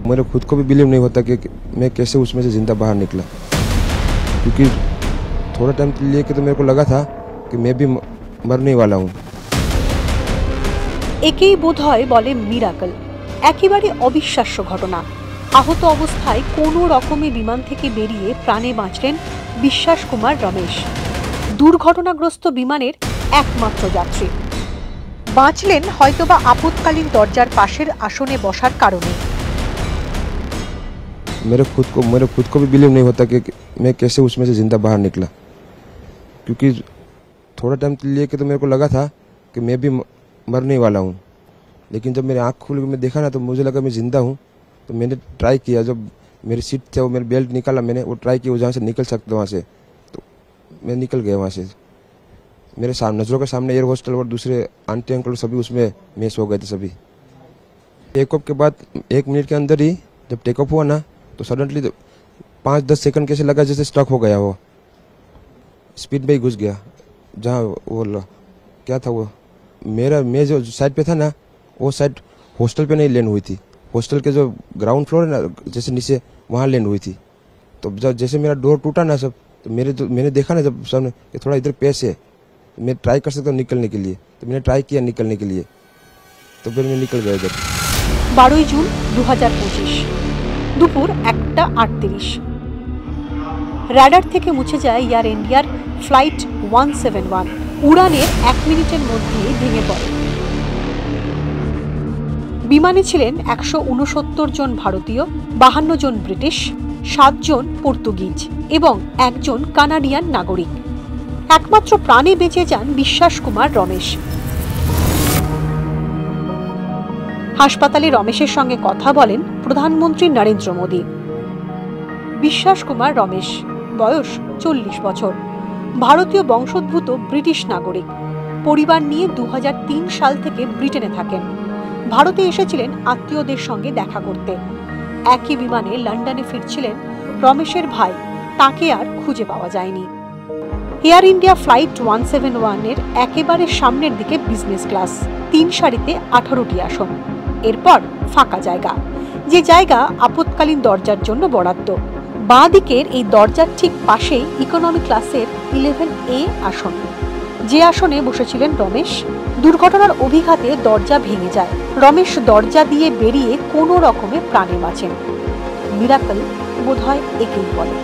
मेरे खुद को भी बिलीव नहीं होता कि मैं कैसे उसमें से जिंदा बाहर निकला, क्योंकि थोड़ा टाइम लिए कि तो मेरे को लगा था कि मैं भी मरने वाला हूँ। একেই বোধহয় বলে মিরাকল, একেবারে অবিশ্বাস্য ঘটনা। আহত অবস্থায় কোনো রকমে বিমান থেকে বেরিয়ে প্রাণে বাঁচলেন বিশ্বাস কুমার রমেশ, দুর্ঘটনাগ্রস্ত বিমানের একমাত্র যাত্রী। বাঁচলেন হয়তোবা আপৎকালীন দরজার পাশের আসনে বসার কারণে। मेरे खुद को भी बिलीव नहीं होता कि मैं कैसे उसमें से जिंदा बाहर निकला, क्योंकि थोड़ा टाइम लिए कि तो मेरे को लगा था कि मैं भी मरने वाला हूँ। लेकिन जब मेरी आँख खुल के मैं देखा ना तो मुझे लगा मैं जिंदा हूँ। तो मैंने ट्राई किया, जब मेरी सीट थे वो मेरी बेल्ट निकाला, मैंने वो ट्राई किया जहाँ से निकल सकता वहाँ से, तो मैं निकल गया वहाँ से। मेरे नज़रों के सामने एयर हॉस्टल और दूसरे आंटी अंकल सभी उसमें मिस हो गए थे सभी। टेक ऑफ के बाद 1 मिनट के अंदर ही जब टेक ऑफ हुआ ना तो सडनली 5-10 सेकंड कैसे लगा जैसे स्टक हो गया, वो स्पीड में ही घुस गया। जहाँ वो क्या था, वो मैं जो साइड पे था ना वो साइड हॉस्टल पे नहीं लैंड हुई थी, हॉस्टल के जो ग्राउंड फ्लोर है ना जैसे नीचे वहाँ लैंड हुई थी। तो जब जैसे मेरा डोर टूटा ना सब, तो मैंने देखा ना जब सामने कि थोड़ा इधर पेश है, मैं ट्राई कर सकता हूँ निकलने के लिए, तो मैंने ट्राई किया निकलने के लिए, तो फिर मैं निकल गया इधर। 12 জুন 2025 দুপুর 1:38 রাডার থেকে মুছে যায় এয়ার ইন্ডিয়ার ফ্লাইট 171, উড়ানের 1 মিনিটের মধ্যেই ভেঙে পড়ে। বিমানে ছিলেন 169 জন ভারতীয়, 52 জন ব্রিটিশ, 7 জন পর্তুগিজ এবং 1 জন কানাডিয়ান নাগরিক। একমাত্র প্রাণে বেঁচে যান বিশ্বাস কুমার রমেশ। হাসপাতালে রমেশের সঙ্গে কথা বলেন প্রধানমন্ত্রী নরেন্দ্র মোদী। বিশ্বাস কুমার রমেশ, বয়স 40 বছর, ভারতীয় বংশোদ্ভূত ব্রিটিশ নাগরিক। পরিবার নিয়ে 2003 সাল থেকে ব্রিটেনে থাকেন। ভারতে এসেছিলেন আত্মীয়দের সঙ্গে দেখা করতে। একই বিমানে লন্ডনে ফিরছিলেন রমেশের ভাই, তাকে আর খুঁজে পাওয়া যায়নি। এয়ার ইন্ডিয়া ফ্লাইট 171 এর একেবারে সামনের দিকে বিজনেস ক্লাস, 3 সারিতে 18টি আসন, এরপর ফাঁকা জায়গা, যে জায়গা আপৎকালীন দরজার জন্য বরাদ্দ। বাঁ দিকের এই দরজার ঠিক পাশেই ইকোনমি ক্লাসের 11A আসন, যে আসনে বসেছিলেন রমেশ। দুর্ঘটনার অভিঘাতে দরজা ভেঙে যায়, রমেশ দরজা দিয়ে বেরিয়ে কোনো রকমে প্রাণে বাঁচেন। মিরাকল বোধহয় একেই বলে।